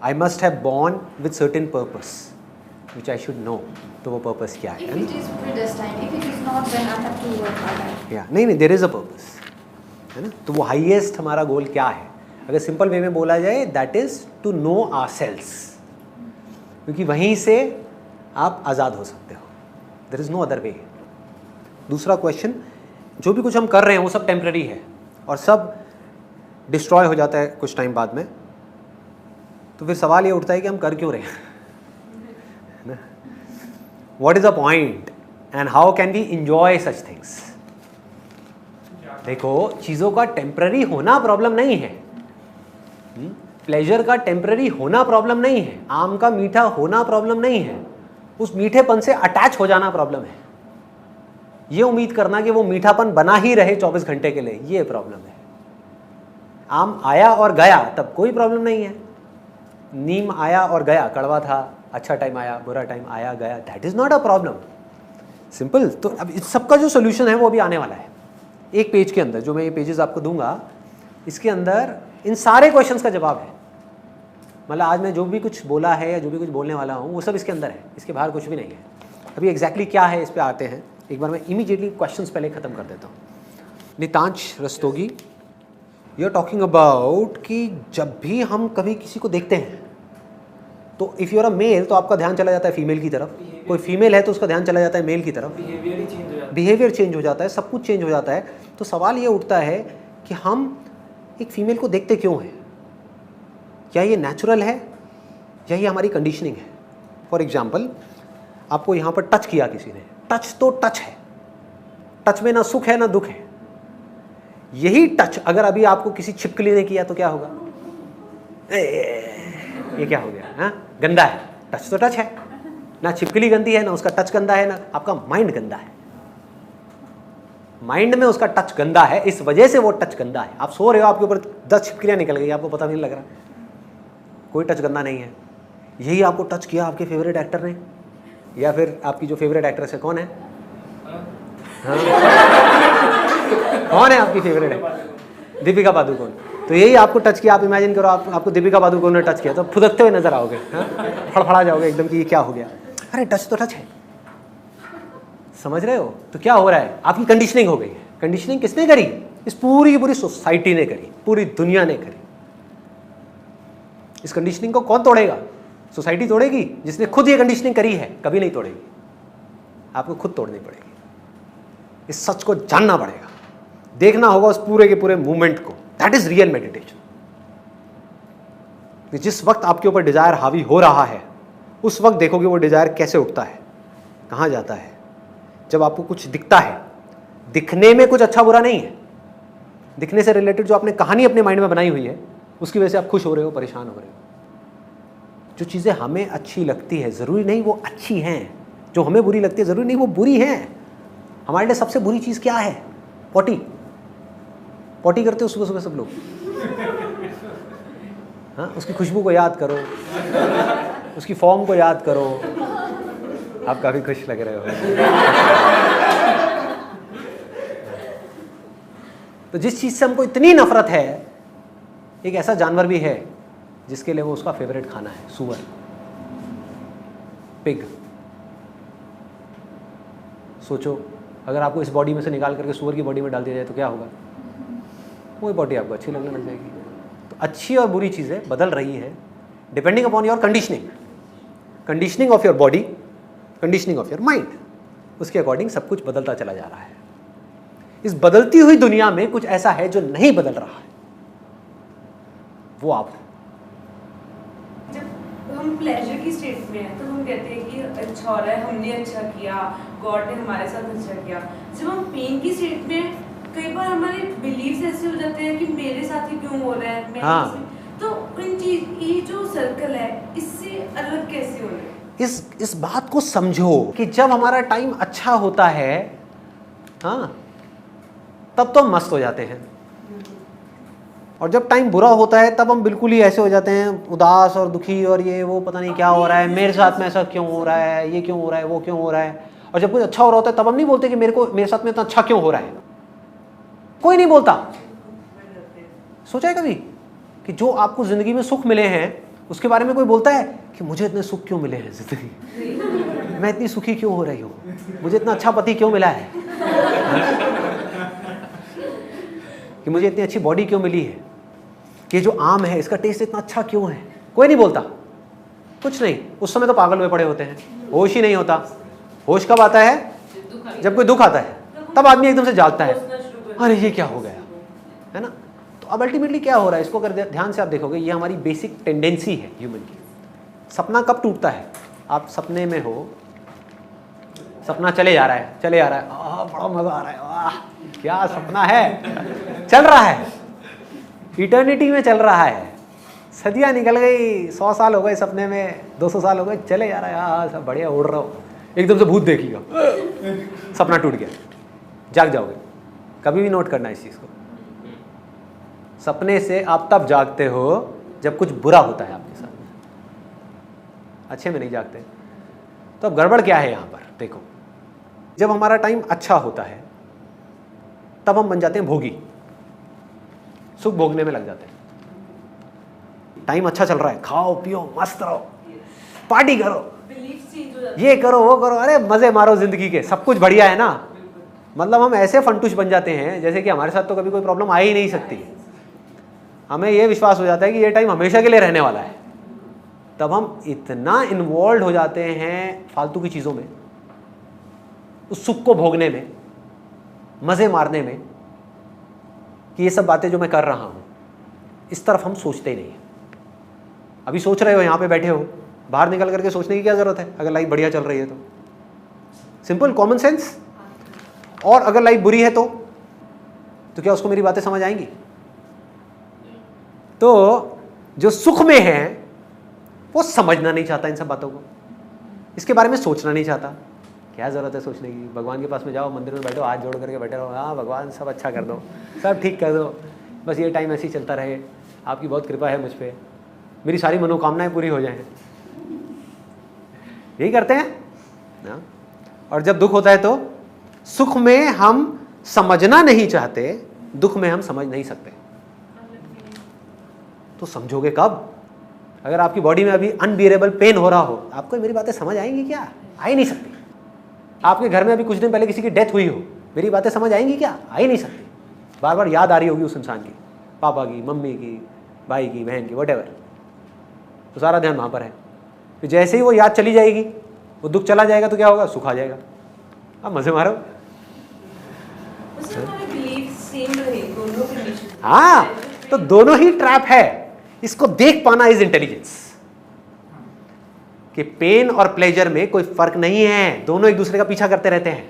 I must have born with certain purpose which I should know. तो वो purpose क्या है? नहीं, देयर इज अ पर्पस, है ना। तो वो हाईएस्ट हमारा गोल क्या है? अगर सिंपल वे में बोला जाए, that is to know ourselves, क्योंकि वहीं से आप आज़ाद हो सकते हो। There is no other way. दूसरा क्वेश्चन, जो भी कुछ हम कर रहे हैं वो सब टेम्पररी है और सब डिस्ट्रॉय हो जाता है कुछ टाइम बाद में, तो फिर सवाल ये उठता है कि हम कर क्यों रहे हैं? What is the point and how can we enjoy such things? देखो, चीज़ों का टेम्पररी होना प्रॉब्लम नहीं है, प्लेजर का टेम्पररी होना प्रॉब्लम नहीं है, आम का मीठा होना प्रॉब्लम नहीं है, उस मीठेपन से अटैच हो जाना प्रॉब्लम है। ये उम्मीद करना कि वो मीठापन बना ही रहे 24 घंटे के लिए, ये प्रॉब्लम है। आम आया और गया तब कोई प्रॉब्लम नहीं है, नीम आया और गया, कड़वा था, अच्छा टाइम आया, बुरा टाइम आया गया, that is not a problem. Simple. तो अब इस सबका जो सोल्यूशन है वो अभी आने वाला है एक पेज के अंदर, जो मैं ये पेजेस आपको दूंगा, इसके अंदर इन सारे क्वेश्चंस का जवाब है। मतलब आज मैं जो भी कुछ बोला है या जो भी कुछ बोलने वाला हूँ वो सब इसके अंदर है, इसके बाहर कुछ भी नहीं है। अभी एग्जैक्टली क्या है इस पर आते हैं। एक बार मैं इमीडिएटली क्वेश्चंस पहले ख़त्म कर देता हूँ। Nitansh Rastogi, you are talking about कि जब भी हम कभी किसी को देखते हैं तो if you are a male तो आपका ध्यान चला जाता है फीमेल की तरफ, कोई फीमेल है तो उसका ध्यान चला जाता है मेल की तरफ, बिहेवियर चेंज हो जाता है, सब कुछ चेंज हो जाता है। तो सवाल ये उठता है कि हम एक फीमेल को देखते क्यों हैं? क्या ये नेचुरल है या ये हमारी कंडीशनिंग है? फॉर एग्जाम्पल, आपको यहाँ पर टच किया किसी ने, टच तो टच है, टच में ना सुख है ना दुख है। यही टच अगर अभी आपको किसी छिपकली ने किया तो क्या होगा? ये क्या हो गया? हाँ, गंदा है। टच तो टच है, ना छिपकली गंदी है, ना उसका टच गंदा है, ना आपका माइंड गंदा है। माइंड में उसका टच गंदा है, इस वजह से वो टच गंदा है। आप सो रहे हो, आपके ऊपर 10 छिपकलियां निकल गई, आपको पता नहीं लग रहा, कोई टच गंदा नहीं है। यही आपको टच किया आपके फेवरेट एक्टर ने, या फिर आपकी जो फेवरेट एक्ट्रेस है, कौन है? हाँ? कौन है आपकी फेवरेट? दीपिका पादुकोण। तो यही आपको टच किया। आप इमेजिन करो, आपको दीपिका पादुकोण ने टच किया तो फुदकते हुए नजर आओगे, फड़फड़ा जाओगे एकदम कि ये क्या हो गया। अरे टच तो टच है, समझ रहे हो? तो क्या हो रहा है? आपकी कंडीशनिंग हो गई है। कंडीशनिंग किसने करी? इस पूरी की पूरी सोसाइटी ने करी, पूरी दुनिया ने करी। इस कंडीशनिंग को कौन तोड़ेगा? सोसाइटी तोड़ेगी? जिसने खुद ये कंडीशनिंग करी है कभी नहीं तोड़ेगी, आपको खुद तोड़नी पड़ेगी। इस सच को जानना पड़ेगा, देखना होगा उस पूरे के पूरे मूवमेंट को। That is real meditation. जिस वक्त आपके ऊपर डिजायर हावी हो रहा है, उस वक्त देखोगे वो डिजायर कैसे उठता है, कहां जाता है। जब आपको कुछ दिखता है, दिखने में कुछ अच्छा बुरा नहीं है, दिखने से रिलेटेड जो आपने कहानी अपने माइंड में बनाई हुई है उसकी वजह से आप खुश हो रहे हो, परेशान हो रहे हो। जो चीजें हमें अच्छी लगती है जरूरी नहीं वो अच्छी हैं, जो हमें बुरी लगती है जरूरी नहीं वो बुरी हैं। हमारे लिए सबसे बुरी चीज क्या है? पॉटी। पॉटी करते हो सुबह सुबह सब लोग, हाँ? उसकी खुशबू को याद करो, उसकी फॉर्म को याद करो, आप काफी खुश लग रहे हो। तो जिस चीज से हमको इतनी नफरत है, एक ऐसा जानवर भी है जिसके लिए वो उसका फेवरेट खाना है, सूअर, पिग। सोचो, अगर आपको इस बॉडी में से निकाल करके सूअर की बॉडी में डाल दिया जाए तो क्या होगा? वही बॉडी आपको अच्छी लगने लग जाएगी। तो अच्छी और बुरी चीज़ें बदल रही है depending upon your conditioning, conditioning of your body, conditioning of your mind. उसके अकॉर्डिंग सब कुछ बदलता चला जा रहा है। इस बदलती हुई दुनिया में कुछ ऐसा है जो नहीं बदल रहा है, वो आप हो। जब हम प्लेजर की स्टेट में हैं तो हम कहते हैं कि अच्छा हो रहा है, हमने अच्छा किया, गॉड ने हमारे साथ अच्छा किया। जब हम पेन की स्टेट में, कई बार हमारे बिलीव्स ऐसे हो जाते हैं कि मेरे साथ ही क्यों हो रहा है, मैं तो इन चीज, ये जो सर्कल है इससे अलग कैसे हो रहा है? इस बात को समझो कि जब हमारा टाइम अच्छा होता है, हाँ, तब तो हम मस्त हो जाते हैं, और जब टाइम बुरा होता है तब हम बिल्कुल ही ऐसे हो जाते हैं, उदास और दुखी, और ये वो पता नहीं क्या हो रहा है, मेरे साथ में ऐसा क्यों हो रहा है, ये क्यों हो रहा है, वो क्यों हो रहा है। और जब कुछ अच्छा हो रहा होता है तब हम नहीं बोलते कि मेरे साथ में इतना अच्छा क्यों हो रहा है। कोई नहीं बोलता। सोचा है कभी कि जो आपको जिंदगी में सुख मिले हैं उसके बारे में कोई बोलता है कि मुझे इतने सुख क्यों मिले हैं जिंदगी, मैं इतनी सुखी क्यों हो रही हूँ, मुझे इतना अच्छा पति क्यों मिला है, कि मुझे इतनी अच्छी बॉडी क्यों मिली है, कि जो आम है इसका टेस्ट इतना अच्छा क्यों है। कोई नहीं बोलता, कुछ नहीं। उस समय तो पागल हुए पड़े होते हैं, होश ही नहीं होता। होश कब आता है? जब कोई दुख आता है, तब आदमी एकदम से जागता है, अरे ये क्या हो गया, है ना। तो अब अल्टीमेटली क्या हो रहा है, इसको अगर ध्यान से आप देखोगे, ये हमारी बेसिक टेंडेंसी है ह्यूमन की। सपना कब टूटता है? आप सपने में हो, सपना चले जा रहा है, चले जा रहा है, बड़ा मजा आ रहा है, वाह क्या सपना है, चल रहा है, इटर्निटी में चल रहा है, सदियां निकल गई, 100 साल हो गए सपने में, 200 साल हो गए, चले जा रहा है, हाँ सब बढ़िया उड़ रहा हो, एकदम से भूत देख लिया, सपना टूट गया, जाग जाओगे। कभी भी नोट करना इस चीज़ को, सपने से आप तब जागते हो जब कुछ बुरा होता है आपके साथ, अच्छे में नहीं जागते। तो अब गड़बड़ क्या है यहाँ पर? देखो, जब हमारा टाइम अच्छा होता है तब हम बन जाते हैं भोगी, सुख भोगने में लग जाते हैं। टाइम अच्छा चल रहा है, खाओ पियो मस्त रहो, पार्टी करो, ये करो वो करो, अरे मजे मारो जिंदगी के, सब कुछ बढ़िया है ना। मतलब हम ऐसे फंटूश बन जाते हैं जैसे कि हमारे साथ तो कभी कोई प्रॉब्लम आ ही नहीं सकती। हमें ये विश्वास हो जाता है कि ये टाइम हमेशा के लिए रहने वाला है। तब हम इतना इन्वॉल्व हो जाते हैं फालतू की चीज़ों में, उस सुख को भोगने में, मज़े मारने में, कि ये सब बातें जो मैं कर रहा हूँ इस तरफ हम सोचते ही नहीं हैं। अभी सोच रहे हो, यहाँ पे बैठे हो, बाहर निकल करके सोचने की क्या ज़रूरत है अगर लाइफ बढ़िया चल रही है तो? Simple common sense. और अगर लाइफ बुरी है तो क्या उसको मेरी बातें समझ आएंगी? तो जो सुख में है वो समझना नहीं चाहता इन सब बातों को, इसके बारे में सोचना नहीं चाहता। क्या ज़रूरत है सोचने की? भगवान के पास में जाओ, मंदिर में बैठो, हाथ जोड़ करके बैठे रहो, हाँ भगवान सब अच्छा कर दो, सब ठीक कर दो, बस ये टाइम ऐसे ही चलता रहे, आपकी बहुत कृपा है मुझ पर, मेरी सारी मनोकामनाएं पूरी हो जाएं। यही करते हैं ना। और जब दुख होता है तो सुख में हम समझना नहीं चाहते, दुख में हम समझ नहीं सकते। तो समझोगे कब? अगर आपकी बॉडी में अभी अनबियरेबल पेन हो रहा हो, आपको मेरी बातें समझ आएंगी क्या? आ ही नहीं सकती। आपके घर में अभी कुछ दिन पहले किसी की डेथ हुई हो, मेरी बातें समझ आएंगी क्या? आ ही नहीं सकती। बार बार याद आ रही होगी उस इंसान की, पापा की, मम्मी की, भाई की, बहन की, व्हाटएवर, तो सारा ध्यान वहाँ पर है। तो जैसे ही वो याद चली जाएगी, वो दुख चला जाएगा, तो क्या होगा? सुख आ जाएगा। अब मजे मारो। हाँ, तो दोनों ही ट्रैप है। इसको देख पाना इज इंटेलिजेंस, कि पेन और प्लेजर में कोई फर्क नहीं है, दोनों एक दूसरे का पीछा करते रहते हैं।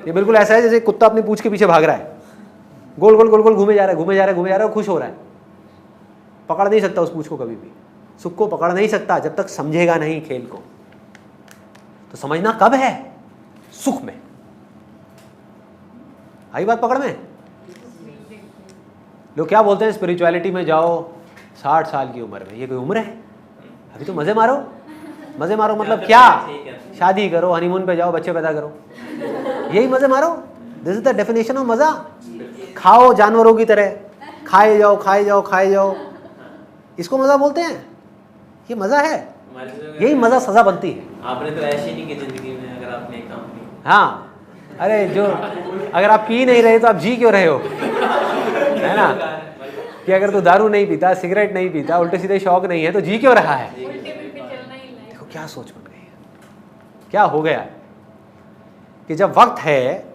ये बिल्कुल ऐसा है जैसे कुत्ता अपनी पूंछ के पीछे भाग रहा है, गोल गोल गोल गोल घूमे जा रहा है, घूमे जा रहा है, घूमे जा रहा है, खुश हो रहा है, पकड़ नहीं सकता उस पूंछ को कभी भी। सुख को पकड़ नहीं सकता जब तक समझेगा नहीं खेल को। तो समझना कब है? सुख में। आई बात पकड़ में? लोग क्या बोलते हैं, स्पिरिचुअलिटी में जाओ 60 साल की उम्र में। ये कोई उम्र है? अभी तो मजे मारो। मजे मारो मतलब क्या? शादी करो, हनीमून पे जाओ, बच्चे पैदा करो, यही मजे मारो। This is the definition of मजा। खाओ जानवरों की तरह, खाए जाओ खाए जाओ खाए जाओ, इसको मजा बोलते हैं। ये मजा है, यही मजा सजा बनती है। आपने तो ऐसे नहीं की जिंदगी में, अगर आपने काम किया। हाँ, अरे जो अगर आप पी नहीं रहे तो आप जी क्यों रहे हो, है ना? कि अगर तू दारू नहीं पीता, सिगरेट नहीं पीता, उल्टे सीधे शौक नहीं है, तो जी क्यों रहा है? देखो क्या सोच बन गई है, क्या हो गया है कि जब वक्त है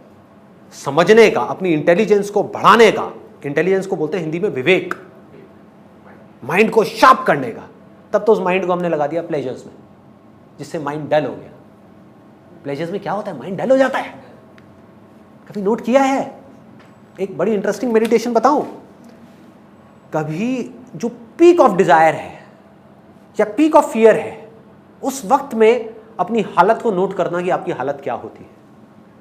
समझने का, अपनी इंटेलिजेंस को बढ़ाने का, इंटेलिजेंस को बोलते हैं हिंदी में विवेक, माइंड को शार्प करने का, तब तो उस माइंड को हमने लगा दिया प्लेजर्स में, जिससे माइंड डल हो गया। प्लेजर्स में क्या होता है? माइंड डल हो जाता है। कभी नोट किया है? एक बड़ी इंटरेस्टिंग मेडिटेशन बताऊं। कभी जो पीक ऑफ डिजायर है या पीक ऑफ फियर है, उस वक्त में अपनी हालत को नोट करना कि आपकी हालत क्या होती है।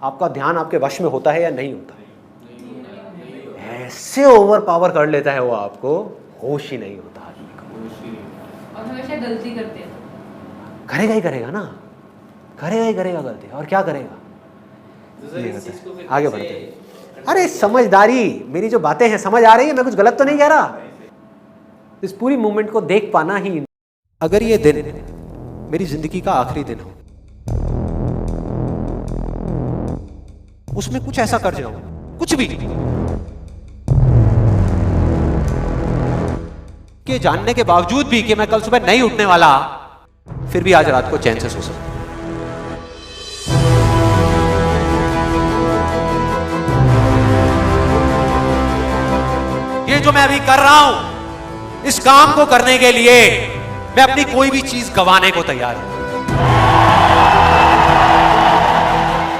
आपका ध्यान आपके वश में होता है या नहीं होता है? ऐसे ओवर पावर कर लेता है वो आपको, होश ही नहीं होता आदमी का। और हमेशा गलती करते हैं। करेगा ही करेगा ना, करेगा ही करेगा गलती, और क्या करेगा? आगे बढ़ते हैं। अरे समझदारी, मेरी जो बातें हैं समझ आ रही है? मैं कुछ गलत तो नहीं कह रहा? इस पूरी मूवमेंट को देख पाना ही। अगर ये दिन मेरी जिंदगी का आखिरी दिन हो, उसमें कुछ ऐसा कर जाऊं, कुछ भी, कि जानने के बावजूद भी कि मैं कल सुबह नहीं उठने वाला, फिर भी आज रात को चैन से सो सकूं। ये जो मैं अभी कर रहा हूं, इस काम को करने के लिए मैं अपनी कोई भी चीज गंवाने को तैयार हूं।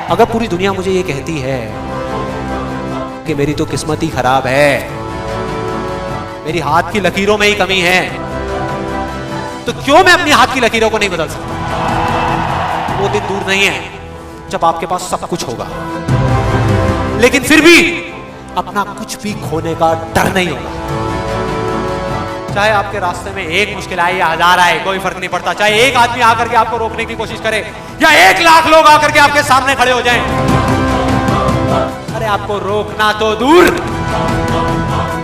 अगर पूरी दुनिया मुझे ये कहती है कि मेरी तो किस्मत ही खराब है, मेरी हाथ की लकीरों में ही कमी है, तो क्यों मैं अपनी हाथ की लकीरों को नहीं बदल सकता? वो दिन दूर नहीं है जब आपके पास सब कुछ होगा, लेकिन फिर भी अपना कुछ भी खोने का डर नहीं होगा। चाहे आपके रास्ते में एक मुश्किल आए या 1000 आए, कोई फर्क नहीं पड़ता। चाहे एक आदमी आकर के आपको रोकने की कोशिश करे या 1 लाख लोग आकर के आपके सामने खड़े हो जाएं, अरे आपको रोकना तो दूर,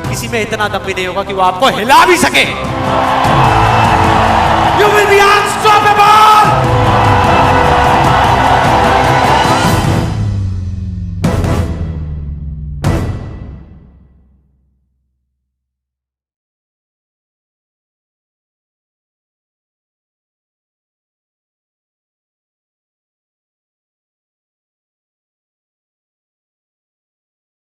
किसी में इतना दम भी नहीं होगा कि वो आपको हिला भी सके। You will be unstoppable!